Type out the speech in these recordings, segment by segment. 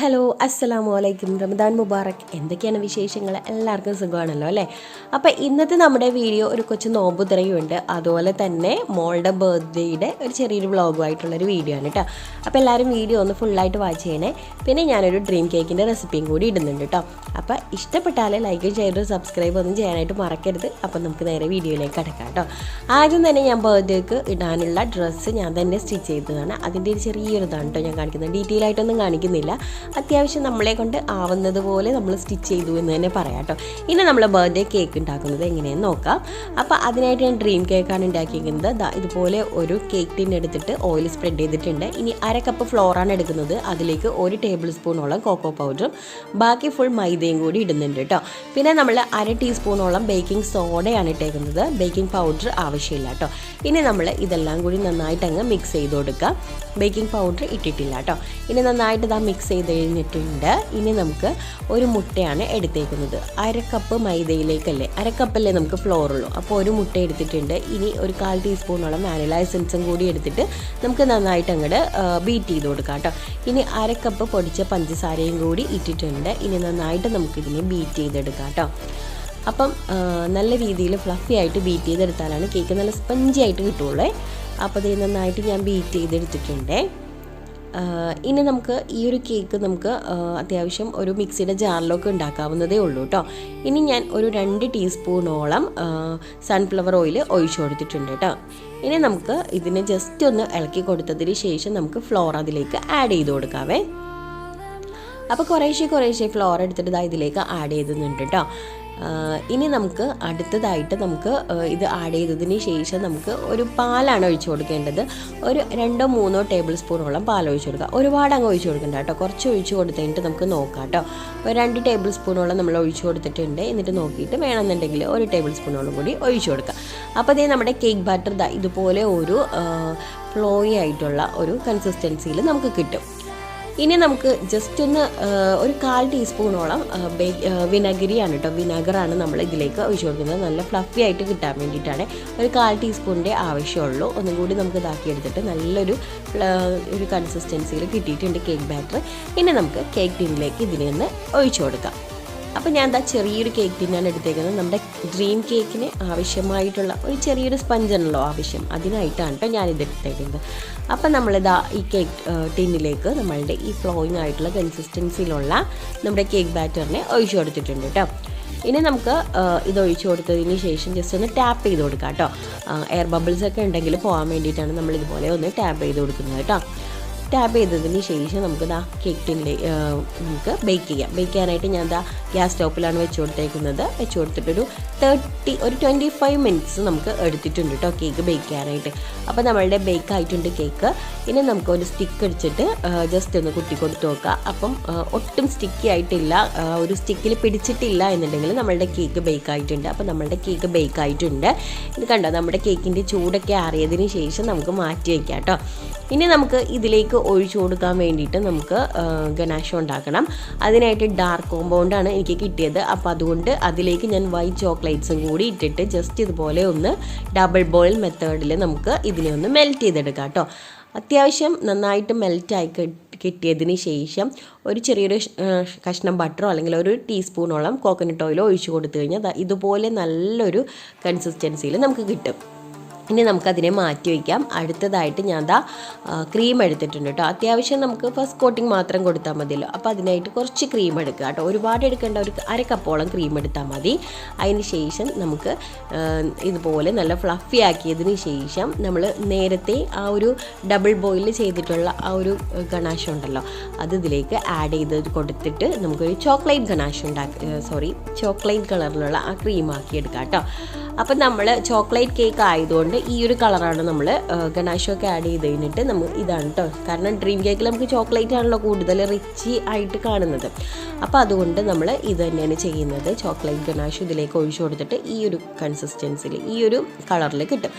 Hello അസ്സലാമു അലൈക്കും. റമദാൻ മുബാറക്. എന്തൊക്കെയാണ് വിശേഷങ്ങൾ? എല്ലാവർക്കും സുഖമാണല്ലോ അല്ലേ? അപ്പോൾ ഇന്നത്തെ നമ്മുടെ വീഡിയോ ഒരു കൊച്ചു നോമ്പുതുറയുണ്ട്, അതുപോലെ തന്നെ മോളുടെ ബർത്ത്ഡേയുടെ ഒരു ചെറിയൊരു വ്ളോഗുമായിട്ടുള്ളൊരു വീഡിയോ ആണ് കേട്ടോ. അപ്പോൾ എല്ലാവരും വീഡിയോ ഒന്ന് ഫുള്ളായിട്ട് വാച്ച് ചെയ്യണേ. പിന്നെ ഞാനൊരു ഡ്രീം കേക്കിൻ്റെ റെസിപ്പിയും കൂടി ഇടുന്നുണ്ട് കേട്ടോ. അപ്പോൾ ഇഷ്ടപ്പെട്ടാൽ ലൈക്ക് ചെയ്ത് സബ്സ്ക്രൈബ് ഒന്നും ചെയ്യാനായിട്ട് മറക്കരുത്. അപ്പോൾ നമുക്ക് നേരെ വീഡിയോയിലേക്ക് കിടക്കാം കേട്ടോ. ആദ്യം തന്നെ ഞാൻ ബർത്ത്ഡേക്ക് ഇടാനുള്ള ഡ്രസ്സ് ഞാൻ തന്നെ സ്റ്റിച്ച് ചെയ്തതാണ്. അതിൻ്റെ ഒരു ചെറിയൊരു ഇതാണ് കേട്ടോ ഞാൻ കാണിക്കുന്നത്. ഡീറ്റെയിൽ ആയിട്ടൊന്നും കാണിക്കുന്നില്ല. അത്യാവശ്യം നമ്മളെ കൊണ്ട് ആവുന്നത് പോലെ നമ്മൾ സ്റ്റിച്ച് ചെയ്തു എന്ന് തന്നെ പറയാം കേട്ടോ. ഇനി നമ്മൾ ബർത്ത്ഡേ കേക്ക് ഉണ്ടാക്കുന്നത് എങ്ങനെയെന്ന് നോക്കാം. അപ്പോൾ അതിനായിട്ട് ഞാൻ ഡ്രീം കേക്കാണ് ഉണ്ടാക്കിയിരിക്കുന്നത്. ഇതുപോലെ ഒരു കേക്ക് ടിൻ എടുത്തിട്ട് ഓയിൽ സ്പ്രെഡ് ചെയ്തിട്ടുണ്ട്. ഇനി 1/2 കപ്പ് ഫ്ലോറാണ് എടുക്കുന്നത്. അതിലേക്ക് 1 ടേബിൾ സ്പൂണോളം കോക്കോ പൗഡറും ബാക്കി ഫുൾ മൈദയും കൂടി ഇടുന്നുണ്ട് കേട്ടോ. പിന്നെ നമ്മൾ 1/2 ടീസ്പൂണോളം ബേക്കിംഗ് സോഡയാണ് ഇട്ടേക്കുന്നത്. ബേക്കിംഗ് പൗഡർ ആവശ്യമില്ല കേട്ടോ. ഇനി നമ്മൾ ഇതെല്ലാം കൂടി നന്നായിട്ട് അങ്ങ് മിക്സ് ചെയ്ത് കൊടുക്കുക. ബേക്കിംഗ് പൗഡർ ഇട്ടിട്ടില്ല കേട്ടോ. ഇനി നന്നായിട്ട് മിക്സ് ചെയ്ത് കഴിഞ്ഞിട്ടുണ്ട്. ഇനി നമുക്ക് ഒരു മുട്ടയാണ് എടുത്തേക്കുന്നത്. 1/2 കപ്പ് മൈദയിലേക്കല്ലേ, 1/2 കപ്പല്ലേ നമുക്ക് ഫ്ലോറുള്ളൂ. അപ്പോൾ ഒരു മുട്ട എടുത്തിട്ടുണ്ട്. ഇനി ഒരു 1/4 ടീസ്പൂണോളം വാനില എസൻസും കൂടി എടുത്തിട്ട് നമുക്ക് നന്നായിട്ട് അങ്ങോട്ട് ബീറ്റ് ചെയ്ത് കൊടുക്കാം കേട്ടോ. ഇനി 1/2 കപ്പ് പൊടിച്ച പഞ്ചസാരയും കൂടി ഇട്ടിട്ടുണ്ട്. ഇനി നന്നായിട്ട് നമുക്കിതിനെ ബീറ്റ് ചെയ്തെടുക്കാം കേട്ടോ. അപ്പം നല്ല രീതിയിൽ ഫ്ലഫി ആയിട്ട് ബീറ്റ് ചെയ്തെടുത്താലാണ് കേക്ക് നല്ല സ്പഞ്ചി ആയിട്ട് കിട്ടുള്ളൂ. അപ്പോൾ ഇത് നന്നായിട്ട് ഞാൻ ബീറ്റ് ചെയ്തെടുത്തിട്ടുണ്ട്. ഇനി നമുക്ക് ഈ ഒരു കേക്ക് നമുക്ക് അത്യാവശ്യം ഒരു മിക്സിയുടെ ജാറിലൊക്കെ ഉണ്ടാക്കാവുന്നതേ ഉള്ളൂ കേട്ടോ. ഇനി ഞാൻ ഒരു 2 ടീസ്പൂണോളം സൺഫ്ലവർ ഓയിൽ ഒഴിച്ചു കൊടുത്തിട്ടുണ്ട് കേട്ടോ. ഇനി നമുക്ക് ഇതിനെ ജസ്റ്റ് ഒന്ന് ഇളക്കി കൊടുത്തതിന് ശേഷം നമുക്ക് ഫ്ലോർ അതിലേക്ക് ആഡ് ചെയ്ത് കൊടുക്കാവേ. അപ്പോൾ കുറേശ്ശെ ഫ്ലോർ എടുത്തിട്ട് ഇതിലേക്ക് ആഡ് ചെയ്തുന്നുണ്ട് കേട്ടോ. ഇനി നമുക്ക് അടുത്തതായിട്ട് നമുക്ക് ഇത് ആഡ് ചെയ്തതിന് ശേഷം നമുക്ക് ഒരു പാലാണ് ഒഴിച്ചു കൊടുക്കേണ്ടത്. ഒരു 2-3 ടേബിൾ സ്പൂണോളം പാൽ ഒഴിച്ചു കൊടുക്കുക. ഒരുപാട് അങ്ങ് ഒഴിച്ചു കൊടുക്കണ്ട കേട്ടോ. കുറച്ച് ഒഴിച്ചു കൊടുത്തിട്ട് നമുക്ക് നോക്കാം കേട്ടോ. ഒരു 2 ടേബിൾ സ്പൂണോളം നമ്മൾ ഒഴിച്ചു കൊടുത്തിട്ടുണ്ട്. എന്നിട്ട് നോക്കിയിട്ട് വേണമെന്നുണ്ടെങ്കിൽ 1 ടേബിൾ സ്പൂണോളം കൂടി ഒഴിച്ചു കൊടുക്കുക. അപ്പോൾ അതേ നമ്മുടെ കേക്ക് ബാറ്റർ ഇതുപോലെ ഒരു ഫ്ലോയി ആയിട്ടുള്ള ഒരു കൺസിസ്റ്റൻസിയിൽ നമുക്ക് കിട്ടും. ഇനി നമുക്ക് ജസ്റ്റ് ഒന്ന് ഒരു 1/4 ടീസ്പൂണോളം വിനാഗിരിയാണ് കേട്ടോ. വിനാഗറാണ് നമ്മൾ ഇതിലേക്ക് ഒഴിച്ചു കൊടുക്കുന്നത്. നല്ല ഫ്ലഫി ആയിട്ട് കിട്ടാൻ വേണ്ടിയിട്ടാണ്. ഒരു 1/4 ടീസ്പൂണിൻ്റെ ആവശ്യമുള്ളൂ. ഒന്നും കൂടി നമുക്ക് ഇതാക്കിയെടുത്തിട്ട് നല്ലൊരു കൺസിസ്റ്റൻസിയിൽ കിട്ടിയിട്ടുണ്ട് കേക്ക് ബാറ്റർ. ഇനി നമുക്ക് കേക്ക് ടിന്നിലേക്ക് ഇതിനെ ഒന്ന് ഒഴിച്ചു കൊടുക്കാം. അപ്പോൾ ഞാൻ ചെറിയൊരു കേക്ക് ടിന്നാണ് എടുത്തേക്കുന്നത്. നമ്മുടെ ഡ്രീം കേക്കിന് ആവശ്യമായിട്ടുള്ള ഒരു ചെറിയൊരു സ്പഞ്ചാണല്ലോ ആവശ്യം, അതിനായിട്ടാണ് കേട്ടോ ഞാനിത് എടുത്തേക്കുന്നത്. അപ്പം ഈ കേക്ക് ടിന്നിലേക്ക് നമ്മളുടെ ഈ ഫ്ലോയിങ് ആയിട്ടുള്ള കൺസിസ്റ്റൻസിയിലുള്ള നമ്മുടെ കേക്ക് ബാറ്ററിനെ ഒഴിച്ചു കൊടുത്തിട്ടുണ്ട് കേട്ടോ. ഇനി നമുക്ക് ഇത് ഒഴിച്ചു കൊടുത്തതിന് ശേഷം ജസ്റ്റ് ഒന്ന് ടാപ്പ് ചെയ്ത് കൊടുക്കാം കേട്ടോ. എയർ ബബിൾസ് ഒക്കെ ഉണ്ടെങ്കിൽ പോകാൻ വേണ്ടിയിട്ടാണ് നമ്മൾ ഇതുപോലെ ഒന്ന് ടാപ്പ് ചെയ്ത് കൊടുക്കുന്നത് കേട്ടോ. ടാപ്പ് ചെയ്തതിന് ശേഷം നമുക്ക് കേക്ക് ടിന്നിലേക്ക് നമുക്ക് ബേക്ക് ചെയ്യാം. ബേക്ക് ചെയ്യാനായിട്ട് ഞാൻ ഗ്യാസ് സ്റ്റോപ്പിലാണ് വെച്ച് കൊടുത്തേക്കുന്നത്. വെച്ച് കൊടുത്തിട്ടൊരു 25 മിനിറ്റ്സ് നമുക്ക് എടുത്തിട്ടുണ്ട് കേട്ടോ കേക്ക് ബേക്ക് ചെയ്യാനായിട്ട്. അപ്പോൾ നമ്മളുടെ ബേക്ക് ആയിട്ടുണ്ട് കേക്ക്. ഇനി നമുക്ക് ഒരു സ്റ്റിക്ക് അടിച്ചിട്ട് ജസ്റ്റ് ഒന്ന് കുത്തി കൊടുത്ത് നോക്കാം. അപ്പം ഒട്ടും സ്റ്റിക്കി ആയിട്ടില്ല, ഒരു സ്റ്റിക്കിൽ പിടിച്ചിട്ടില്ല എന്നുണ്ടെങ്കിൽ നമ്മളുടെ കേക്ക് ബേക്ക് ആയിട്ടുണ്ട്. അപ്പോൾ നമ്മളുടെ കേക്ക് ബേക്ക് ആയിട്ടുണ്ട്. ഇത് കണ്ടോ, നമ്മുടെ കേക്കിൻ്റെ ചൂടൊക്കെ ആറിയതിന് ശേഷം നമുക്ക് മാറ്റി വയ്ക്കാം കേട്ടോ. ഇനി നമുക്ക് ഇതിലേക്ക് ഒഴിച്ചു കൊടുക്കാൻ വേണ്ടിയിട്ട് നമുക്ക് ഗനാഷ് ഉണ്ടാക്കണം. അതിനായിട്ട് ഡാർക്ക് കോമ്പൗണ്ടാണ് എനിക്ക് കിട്ടിയത്. അപ്പോൾ അതുകൊണ്ട് അതിലേക്ക് ഞാൻ വൈറ്റ് ചോക്ലേറ്റ്സും കൂടി ഇട്ടിട്ട് ജസ്റ്റ് ഇതുപോലെ ഒന്ന് ഡബിൾ ബോയിൽ മെത്തേഡിൽ നമുക്ക് ഇതിനെ ഒന്ന് മെൽറ്റ് ചെയ്തെടുക്കാം കേട്ടോ. അത്യാവശ്യം നന്നായിട്ട് മെൽറ്റായി കിട്ടിയതിന് ശേഷം ഒരു ചെറിയൊരു കഷ്ണം ബട്ടറോ അല്ലെങ്കിൽ ഒരു ടീസ്പൂണോളം കോക്കനട്ട് ഓയിലോ ഒഴിച്ചു കൊടുത്തു കഴിഞ്ഞാൽ ഇതുപോലെ നല്ലൊരു കൺസിസ്റ്റൻസിയിൽ നമുക്ക് കിട്ടും. ഇനി നമുക്കതിനെ മാറ്റി വയ്ക്കാം. അടുത്തതായിട്ട് ഞാൻ ക്രീം എടുത്തിട്ടുണ്ട് കേട്ടോ. അത്യാവശ്യം നമുക്ക് ഫസ്റ്റ് കോട്ടിങ് മാത്രം കൊടുത്താൽ മതിയല്ലോ. അപ്പോൾ അതിനായിട്ട് കുറച്ച് ക്രീം എടുക്കുക കേട്ടോ. ഒരുപാട് എടുക്കേണ്ട, ഒരു 1/2 കപ്പോളം ക്രീം എടുത്താൽ മതി. അതിന് ശേഷം നമുക്ക് ഇതുപോലെ നല്ല ഫ്ലഫി ആക്കിയതിന് ശേഷം നമ്മൾ നേരത്തെ ആ ഒരു ഡബിൾ ബോയിൽ ചെയ്തിട്ടുള്ള ആ ഒരു ഗണാഷ് ഉണ്ടല്ലോ, അത് ഇതിലേക്ക് ആഡ് ചെയ്ത് കൊടുത്തിട്ട് നമുക്കൊരു ചോക്ലേറ്റ് കളറിലുള്ള ആ ക്രീം ആക്കി എടുക്കാം കേട്ടോ. അപ്പം നമ്മൾ ചോക്ലേറ്റ് കേക്ക് ആയതുകൊണ്ട് ഈ ഒരു കളറാണ് നമ്മൾ ഗണാഷൊക്കെ ആഡ് ചെയ്ത് കഴിഞ്ഞിട്ട് ഇതാണ് കേട്ടോ. കാരണം ഡ്രീം കേക്കിൽ നമുക്ക് ചോക്ലേറ്റ് ആണല്ലോ കൂടുതൽ റിച്ച് ആയിട്ട് കാണുന്നത്. അപ്പോൾ അതുകൊണ്ട് നമ്മൾ ഇത് തന്നെയാണ് ചെയ്യുന്നത്. ചോക്ലേറ്റ് ഗണാഷ് ഇതിലേക്ക് ഒഴിച്ചു കൊടുത്തിട്ട് ഈ ഒരു കൺസിസ്റ്റൻസിൽ ഈ ഒരു കളറിൽ കിട്ടും.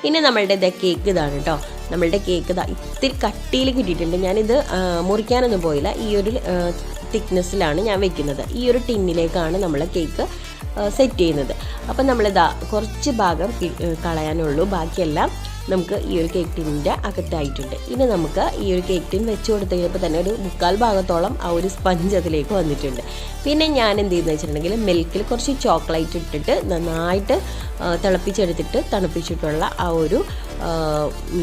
ഇനി നമ്മളുടെ കേക്ക് ഇതാണ് കേട്ടോ. നമ്മളുടെ കേക്ക് ഇത്തിരി കട്ടിയിൽ കിട്ടിയിട്ടുണ്ട്. ഞാനിത് മുറിക്കാനൊന്നും പോയില്ല. ഈ ഒരു തിക്നെസ്സിലാണ് ഞാൻ വെക്കുന്നത്. ഈ ഒരു ടിന്നിലേക്കാണ് നമ്മൾ കേക്ക് സെറ്റ് ചെയ്യുന്നത്. അപ്പം നമ്മളിതാ കുറച്ച് ഭാഗം കളയാനുള്ളൂ, ബാക്കിയെല്ലാം നമുക്ക് ഈ ഒരു കേക്ക് ടിന്നിൻ്റെ അകത്തായിട്ടുണ്ട്. ഇനി നമുക്ക് ഈ ഒരു കേക്ക് ടിൻ വെച്ച് കൊടുത്ത് കഴിഞ്ഞപ്പോൾ തന്നെ ഒരു 3/4 ഭാഗത്തോളം ആ ഒരു സ്പഞ്ച് അതിലേക്ക് വന്നിട്ടുണ്ട്. പിന്നെ ഞാൻ എന്ത് ചെയ്യുന്നത് വെച്ചിട്ടുണ്ടെങ്കിൽ മിൽക്കിൽ കുറച്ച് ചോക്ലേറ്റ് ഇട്ടിട്ട് നന്നായിട്ട് തിളപ്പിച്ചെടുത്തിട്ട് തണുപ്പിച്ചിട്ടുള്ള ആ ഒരു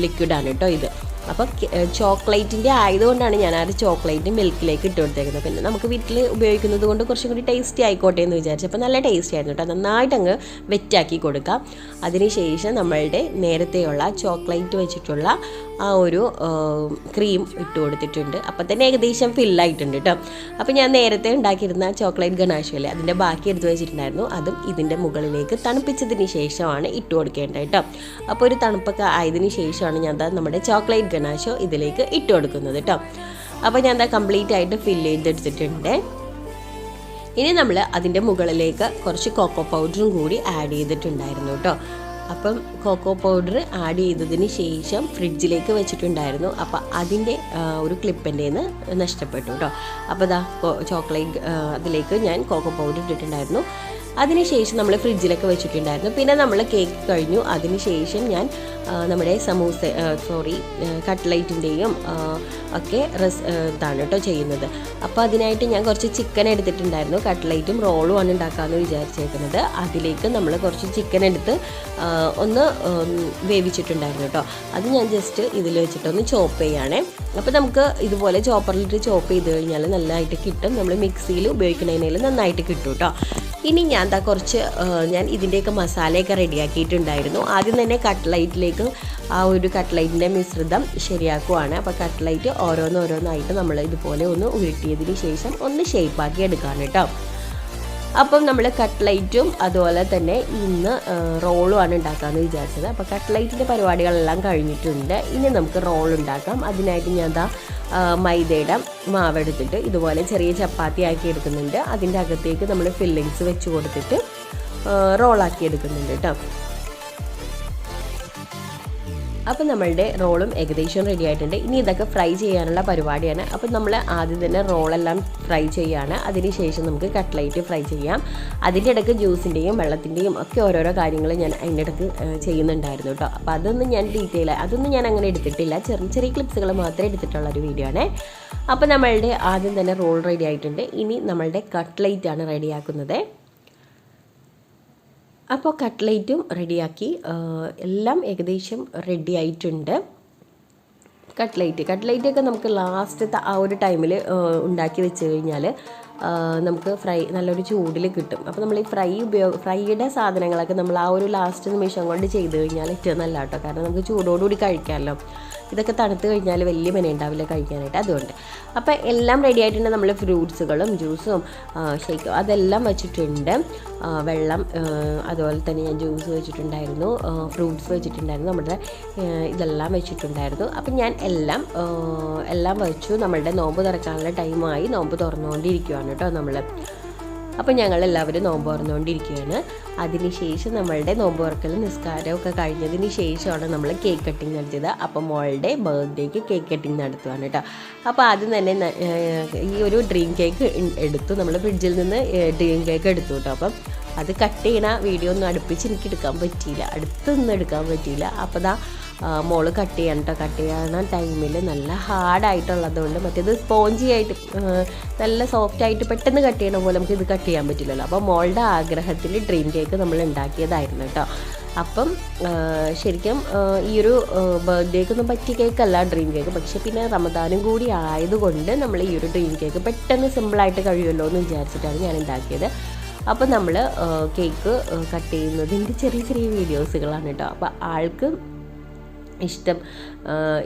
ലിക്വിഡാണ് കേട്ടോ ഇത്. അപ്പം ചോക്ലേറ്റിൻ്റെ ആയതുകൊണ്ടാണ് ഞാൻ ആ ഒരു ചോക്ലേറ്റ് മിൽക്കിലേക്ക് ഇട്ട് കൊടുത്തേക്കുന്നത്. പിന്നെ നമുക്ക് വീട്ടിൽ ഉപയോഗിക്കുന്നത് കൊണ്ട് കുറച്ചും കൂടി ടേസ്റ്റി ആയിക്കോട്ടെ എന്ന് വിചാരിച്ചപ്പോൾ നല്ല ടേസ്റ്റി ആയിരുന്നു കേട്ടോ. നന്നായിട്ട് അങ്ങ് വെറ്റാക്കി കൊടുക്കാം. അതിനുശേഷം നമ്മളുടെ നേരത്തെയുള്ള ചോക്ലേറ്റ് വെച്ചിട്ടുള്ള ആ ഒരു ക്രീം ഇട്ട് കൊടുത്തിട്ടുണ്ട്. അപ്പം തന്നെ ഏകദേശം ഫില്ലായിട്ടുണ്ട് കേട്ടോ. അപ്പോൾ ഞാൻ നേരത്തെ ഉണ്ടാക്കിയിരുന്ന ചോക്ലേറ്റ് ഗണാഷല്ലേ, അതിൻ്റെ ബാക്കി എടുത്ത് വെച്ചിട്ടുണ്ടായിരുന്നു. അതും ഇതിൻ്റെ മുകളിലേക്ക് തണുപ്പിച്ചതിന് ശേഷമാണ് ഇട്ട് കൊടുക്കേണ്ടത് കേട്ടോ. അപ്പോൾ ഒരു തണുപ്പൊക്കെ ആയതിന് ശേഷമാണ് ഞാൻ നമ്മുടെ ചോക്ലേറ്റ് ഗണാഷോ ഇതിലേക്ക് ഇട്ട് കൊടുക്കുന്നത് കേട്ടോ. അപ്പോൾ ഞാൻ കംപ്ലീറ്റ് ആയിട്ട് ഫില്ല് ചെയ്തെടുത്തിട്ടുണ്ട്. ഇനി നമ്മൾ അതിൻ്റെ മുകളിലേക്ക് കുറച്ച് കൊക്കോ പൗഡറും കൂടി ആഡ് ചെയ്തിട്ടുണ്ടായിരുന്നു കേട്ടോ. അപ്പം കൊക്കോ പൗഡർ ആഡ് ചെയ്തതിന് ശേഷം ഫ്രിഡ്ജിലേക്ക് വെച്ചിട്ടുണ്ടായിരുന്നു. അപ്പോൾ അതിൻ്റെ ഒരു ക്ലിപ്പിൻ്റെ നഷ്ടപ്പെട്ടു കേട്ടോ. അപ്പോൾ ചോക്ലേറ്റ് അതിലേക്ക് ഞാൻ കൊക്കോ പൗഡർ ഇട്ടിട്ടുണ്ടായിരുന്നു. അതിനുശേഷം നമ്മൾ ഫ്രിഡ്ജിലൊക്കെ വെച്ചിട്ടുണ്ടായിരുന്നു. പിന്നെ നമ്മൾ കേക്ക് കഴിഞ്ഞു. അതിനുശേഷം ഞാൻ നമ്മുടെ കട്ട്ലൈറ്റിൻ്റെയും ഒക്കെ ഇതാണ് കേട്ടോ ചെയ്യുന്നത്. അപ്പോൾ അതിനായിട്ട് ഞാൻ കുറച്ച് ചിക്കൻ എടുത്തിട്ടുണ്ടായിരുന്നു. കട്ട്ലൈറ്റും റോളുമാണ് ഉണ്ടാക്കാമെന്ന് വിചാരിച്ചേക്കുന്നത്. അതിലേക്ക് നമ്മൾ കുറച്ച് ചിക്കൻ എടുത്ത് ഒന്ന് വേവിച്ചിട്ടുണ്ടായിരുന്നു കേട്ടോ. അത് ഞാൻ ജസ്റ്റ് ഇതിൽ വെച്ചിട്ടൊന്ന് ചോപ്പ് ചെയ്യുകയാണേ. അപ്പോൾ നമുക്ക് ഇതുപോലെ ചോപ്പറിലിട്ട് ചോപ്പ് ചെയ്ത് കഴിഞ്ഞാൽ നല്ലതായിട്ട് കിട്ടും. നമ്മൾ മിക്സിയിൽ ഉപയോഗിക്കുന്നതിനേലും നന്നായിട്ട് കിട്ടും കേട്ടോ. ഇനി ഞാൻ ഞാൻ ഇതിൻ്റെയൊക്കെ മസാലയൊക്കെ റെഡിയാക്കിയിട്ടുണ്ടായിരുന്നു. ആദ്യം തന്നെ കട്ട്ലൈറ്റിലേക്ക് ആ ഒരു കട്ട്ലൈറ്റിൻ്റെ മിശ്രിതം ശരിയാക്കുവാണ്. അപ്പോൾ കട്ട്ലൈറ്റ് ഓരോന്നോരോന്നായിട്ട് നമ്മൾ ഇതുപോലെ ഒന്ന് ഉരുട്ടിയതിന് ശേഷം ഒന്ന് ഷേപ്പാക്കി എടുക്കാണ് കേട്ടോ. അപ്പം നമ്മൾ കട്ട്ലൈറ്റും അതുപോലെ തന്നെ ഇന്ന് റോളുമാണ് ഉണ്ടാക്കാമെന്ന് വിചാരിച്ചത്. അപ്പോൾ കട്ട്ലൈറ്റിൻ്റെ പരിപാടികളെല്ലാം കഴിഞ്ഞിട്ടുണ്ട്. ഇനി നമുക്ക് റോൾ ഉണ്ടാക്കാം. അതിനായിട്ട് ഞാൻ മൈദയുടെ മാവെടുത്തിട്ട് ഇതുപോലെ ചെറിയ ചപ്പാത്തി ആക്കി എടുക്കുന്നുണ്ട്. അതിൻ്റെ അകത്തേക്ക് നമ്മൾ ഫില്ലിങ്സ് വെച്ച് കൊടുത്തിട്ട് റോളാക്കി എടുക്കുന്നുണ്ട് കേട്ടോ. അപ്പോൾ നമ്മളുടെ റോളും ഏകദേശം റെഡി ആയിട്ടുണ്ട്. ഇനി ഇതൊക്കെ ഫ്രൈ ചെയ്യാനുള്ള പരിപാടിയാണ്. അപ്പോൾ നമ്മൾ ആദ്യം തന്നെ റോളെല്ലാം ഫ്രൈ ചെയ്യുകയാണ്. അതിനുശേഷം നമുക്ക് കട്ട്ലൈറ്റ് ഫ്രൈ ചെയ്യാം. അതിൻ്റെ ഇടയ്ക്ക് ജ്യൂസിൻ്റെയും വെള്ളത്തിൻ്റെയും ഒക്കെ ഓരോരോ കാര്യങ്ങൾ ഞാൻ അതിൻ്റെ ഇടയ്ക്ക് ചെയ്യുന്നുണ്ടായിരുന്നു കേട്ടോ. അപ്പോൾ അതൊന്നും ഞാൻ അങ്ങനെ എടുത്തിട്ടില്ല. ചെറിയ ചെറിയ ക്ലിപ്സുകൾ മാത്രമേ എടുത്തിട്ടുള്ള ഒരു വീഡിയോ ആണ്. അപ്പോൾ നമ്മളുടെ ആദ്യം തന്നെ റോൾ റെഡി ആയിട്ടുണ്ട്. ഇനി നമ്മളുടെ കട്ട്ലൈറ്റാണ് റെഡിയാക്കുന്നത്. അപ്പോൾ കട്ട്ലൈറ്റും റെഡിയാക്കി എല്ലാം ഏകദേശം റെഡി ആയിട്ടുണ്ട്. കട്ട്ലൈറ്റൊക്കെ നമുക്ക് ലാസ്റ്റത്തെ ആ ഒരു ടൈമിൽ ഉണ്ടാക്കി വെച്ച് കഴിഞ്ഞാൽ നമുക്ക് നല്ലൊരു ചൂടിൽ കിട്ടും. അപ്പോൾ നമ്മൾ ഈ ഫ്രൈയുടെ സാധനങ്ങളൊക്കെ നമ്മൾ ആ ഒരു ലാസ്റ്റ് നിമിഷം കൊണ്ട് ചെയ്ത് കഴിഞ്ഞാൽ ഏറ്റവും നല്ല കേട്ടോ. കാരണം നമുക്ക് ചൂടോടുകൂടി കഴിക്കാമല്ലോ. ഇതൊക്കെ തണുത്ത് കഴിഞ്ഞാൽ വലിയ മെന ഉണ്ടാവില്ല കഴിക്കാനായിട്ട്. അതുകൊണ്ട് അപ്പോൾ എല്ലാം റെഡി ആയിട്ടുണ്ട്. നമ്മൾ ഫ്രൂട്ട്സുകളും ജ്യൂസും ഷേക്കും അതെല്ലാം വെച്ചിട്ടുണ്ട്. വെള്ളം അതുപോലെ തന്നെ ഞാൻ ജ്യൂസ് വെച്ചിട്ടുണ്ടായിരുന്നു, ഫ്രൂട്ട്സ് വെച്ചിട്ടുണ്ടായിരുന്നു, നമ്മുടെ ഇതെല്ലാം വെച്ചിട്ടുണ്ടായിരുന്നു. അപ്പം ഞാൻ എല്ലാം വെച്ചു. നമ്മളുടെ നോമ്പ് തുറക്കാനുള്ള ടൈമായി. നോമ്പ് തുറന്നുകൊണ്ടിരിക്കുകയാണ് കേട്ടോ നമ്മൾ. അപ്പോൾ ഞങ്ങളെല്ലാവരും നോമ്പ് തുറന്നുകൊണ്ടിരിക്കുകയാണ്. അതിനുശേഷം നമ്മളുടെ നോമ്പ് തുറക്കലും നിസ്കാരമൊക്കെ കഴിഞ്ഞതിന് ശേഷമാണ് നമ്മൾ കേക്ക് കട്ടിങ് നടത്തിയത്. അപ്പോൾ മോളുടെ ബർത്ത്ഡേക്ക് കേക്ക് കട്ടിങ് നടത്തുകയാണ് കേട്ടോ. അപ്പോൾ ആദ്യം തന്നെ ഈ ഒരു ഡ്രീം കേക്ക് എടുത്തു. നമ്മൾ ഫ്രിഡ്ജിൽ നിന്ന് ഡ്രീം കേക്ക് എടുത്തു കേട്ടോ. അപ്പം അത് കട്ട് ചെയ്യണ വീഡിയോ ഒന്നും അടുപ്പിച്ച് എനിക്ക് എടുക്കാൻ പറ്റിയില്ല. അപ്പോൾ മോള് കട്ട് ചെയ്യണ ടൈമിൽ നല്ല ഹാർഡായിട്ടുള്ളത് കൊണ്ട് മറ്റേത് സ്പോഞ്ചി ആയിട്ട് നല്ല സോഫ്റ്റ് ആയിട്ട് പെട്ടെന്ന് കട്ട് ചെയ്യണ പോലെ നമുക്ക് ഇത് കട്ട് ചെയ്യാൻ പറ്റില്ലല്ലോ. അപ്പോൾ മോളുടെ ആഗ്രഹത്തിൽ ഡ്രീം കേക്ക് നമ്മൾ ഉണ്ടാക്കിയതായിരുന്നു കേട്ടോ. അപ്പം ശരിക്കും ഈ ഒരു ബർത്ത്ഡേക്കൊന്നും പറ്റിയ കേക്കല്ല ഡ്രീം കേക്ക്. പക്ഷേ പിന്നെ റമദാനും കൂടി ആയതുകൊണ്ട് നമ്മൾ ഈ ഒരു ഡ്രീം കേക്ക് പെട്ടെന്ന് സിമ്പിളായിട്ട് കഴിയുമല്ലോ എന്ന് വിചാരിച്ചിട്ടാണ് ഞാൻ ഉണ്ടാക്കിയത്. അപ്പോൾ നമ്മൾ കേക്ക് കട്ട് ചെയ്യുന്നതിൻ്റെ ചെറിയ ചെറിയ വീഡിയോസുകളാണ് കേട്ടോ. അപ്പോൾ ആൾക്ക്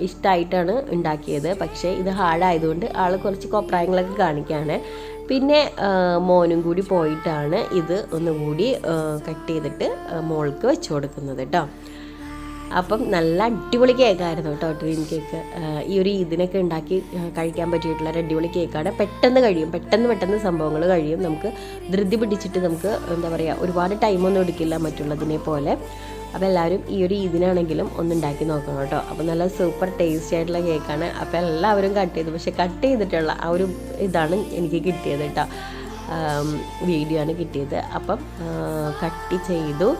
ഇഷ്ടമായിട്ടാണ് ഉണ്ടാക്കിയത്. പക്ഷേ ഇത് ഹാർഡായതുകൊണ്ട് ആൾ കുറച്ച് കോപ്രായങ്ങളൊക്കെ കാണിക്കുകയാണ്. പിന്നെ മോനും കൂടി പോയിട്ടാണ് ഇത് ഒന്നുകൂടി കട്ട് ചെയ്തിട്ട് മോൾക്ക് വെച്ച് കൊടുക്കുന്നത് കേട്ടോ. അപ്പം നല്ല അടിപൊളി കേക്കായിരുന്നു കേട്ടോ ഡ്രീം കേക്ക്. ഈ ഒരു ഇതിനൊക്കെ ഉണ്ടാക്കി കഴിക്കാൻ പറ്റിയിട്ടുള്ള ഒരു അടിപൊളി കേക്കാണ്. പെട്ടെന്ന് കഴിയും, പെട്ടെന്ന് സംഭവങ്ങൾ കഴിയും. നമുക്ക് ധൃതി പിടിച്ചിട്ട് നമുക്ക് എന്താ പറയുക ഒരുപാട് ടൈമൊന്നും എടുക്കില്ല മറ്റുള്ളതിനെ പോലെ. അപ്പോൾ എല്ലാവരും ഈ ഒരു ഇതിനാണെങ്കിലും ഒന്നുണ്ടാക്കി നോക്കണം കേട്ടോ. അപ്പോൾ നല്ല സൂപ്പർ ടേസ്റ്റി ആയിട്ടുള്ള കേക്കാണ്. അപ്പോൾ എല്ലാവരും കട്ട് ചെയ്തു. പക്ഷേ കട്ട് ചെയ്തിട്ടുള്ള ആ ഒരു ഇതാണ് എനിക്ക് കിട്ടിയത് കേട്ടോ, വീഡിയോ ആണ് കിട്ടിയത്. അപ്പം കട്ട് ചെയ്തു.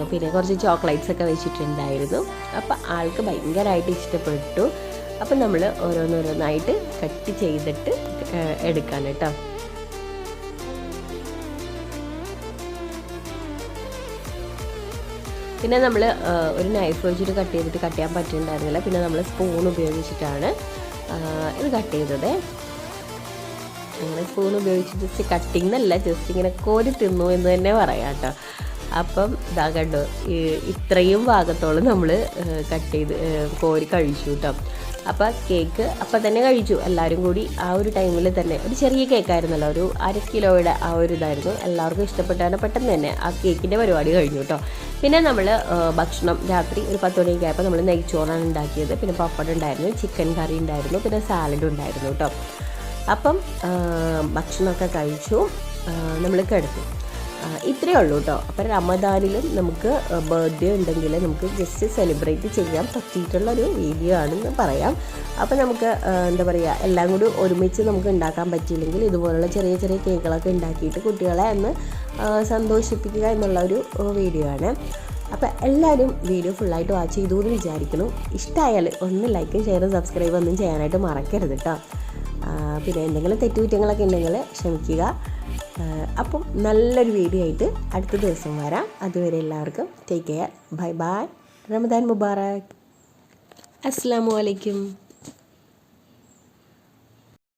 പിന്നെ കുറച്ച് ചോക്ലേറ്റ്സ് ഒക്കെ വെച്ചിട്ടുണ്ടായിരുന്നു. അപ്പോൾ ആൾക്ക് ഭയങ്കരമായിട്ട് ഇഷ്ടപ്പെട്ടു. അപ്പം നമ്മൾ ഓരോന്നോരോന്നായിട്ട് കട്ട് ചെയ്തിട്ട് എടുക്കാൻ കേട്ടോ. പിന്നെ നമ്മൾ ഒരു നൈഫ് വെച്ചിട്ട് കട്ട് ചെയ്യാൻ പറ്റുന്നുണ്ടായിരുന്നില്ല. പിന്നെ നമ്മൾ സ്പൂൺ ഉപയോഗിച്ചിട്ടാണ് ഇത് കട്ട് ചെയ്തത്. അങ്ങനെ സ്പൂൺ ഉപയോഗിച്ച് ജസ്റ്റ് കട്ടിങ് എന്നല്ല, ജസ്റ്റ് ഇങ്ങനെ കോരി തിന്നു എന്ന് തന്നെ പറയാം കേട്ടോ. അപ്പം ഇതാ കണ്ടോ, ഇത്രയും ഭാഗത്തോളം നമ്മൾ കട്ട് ചെയ്ത് കോരി കഴിച്ചു കേട്ടോ. അപ്പോൾ കേക്ക് അപ്പം തന്നെ കഴിച്ചു എല്ലാവരും കൂടി. ആ ഒരു ടൈമിൽ തന്നെ ഒരു ചെറിയ കേക്കായിരുന്നല്ലോ, ഒരു 1/2 കിലോയുടെ ആ ഒരു ഇതായിരുന്നു. എല്ലാവർക്കും ഇഷ്ടപ്പെട്ടാണ്. പെട്ടെന്ന് തന്നെ ആ കേക്കിൻ്റെ പരിപാടി കഴിഞ്ഞു കേട്ടോ. പിന്നെ നമ്മൾ ഭക്ഷണം രാത്രി ഒരു 10 മണിയൊക്കെ ആയപ്പോൾ നമ്മൾ നെയ്ച്ചോറാണ് ഉണ്ടാക്കിയത്. പിന്നെ പപ്പടം ഉണ്ടായിരുന്നു, ചിക്കൻ കറി ഉണ്ടായിരുന്നു, പിന്നെ സാലഡ് ഉണ്ടായിരുന്നു കേട്ടോ. അപ്പം ഭക്ഷണമൊക്കെ കഴിച്ചു, നമ്മൾ കിടന്നു. ഇത്രയേ ഉള്ളൂ കേട്ടോ. അപ്പം റമദാനിലും നമുക്ക് ബർത്ത്ഡേ ഉണ്ടെങ്കിൽ നമുക്ക് ജസ്റ്റ് സെലിബ്രേറ്റ് ചെയ്യാൻ പറ്റിയിട്ടുള്ളൊരു വീഡിയോ ആണെന്ന് പറയാം. അപ്പം നമുക്ക് എന്താ പറയുക, എല്ലാം കൂടി ഒരുമിച്ച് നമുക്ക് ഉണ്ടാക്കാൻ പറ്റിയില്ലെങ്കിൽ ഇതുപോലുള്ള ചെറിയ ചെറിയ കേക്കുകളൊക്കെ ഉണ്ടാക്കിയിട്ട് കുട്ടികളെ ഒന്ന് സന്തോഷിപ്പിക്കുക എന്നുള്ള ഒരു വീഡിയോ ആണ്. അപ്പോൾ എല്ലാവരും വീഡിയോ ഫുള്ളായിട്ട് വാച്ച് ചെയ്തു എന്ന് വിചാരിക്കുന്നു. ഇഷ്ടമായാൽ ഒന്ന് ലൈക്കും ഷെയറും സബ്സ്ക്രൈബ് ഒന്നും ചെയ്യാനായിട്ട് മറക്കരുത് കേട്ടോ. പിന്നെ എന്തെങ്കിലും തെറ്റുകുറ്റങ്ങളൊക്കെ ഉണ്ടെങ്കിൽ ക്ഷമിക്കുക. അപ്പം നല്ലൊരു വീഡിയോ ആയിട്ട് അടുത്ത ദിവസം വരാം. അതുവരെ എല്ലാവർക്കും take care. Bye bye. Ramadan Mubarak. അസ്സലാമു അലൈക്കും.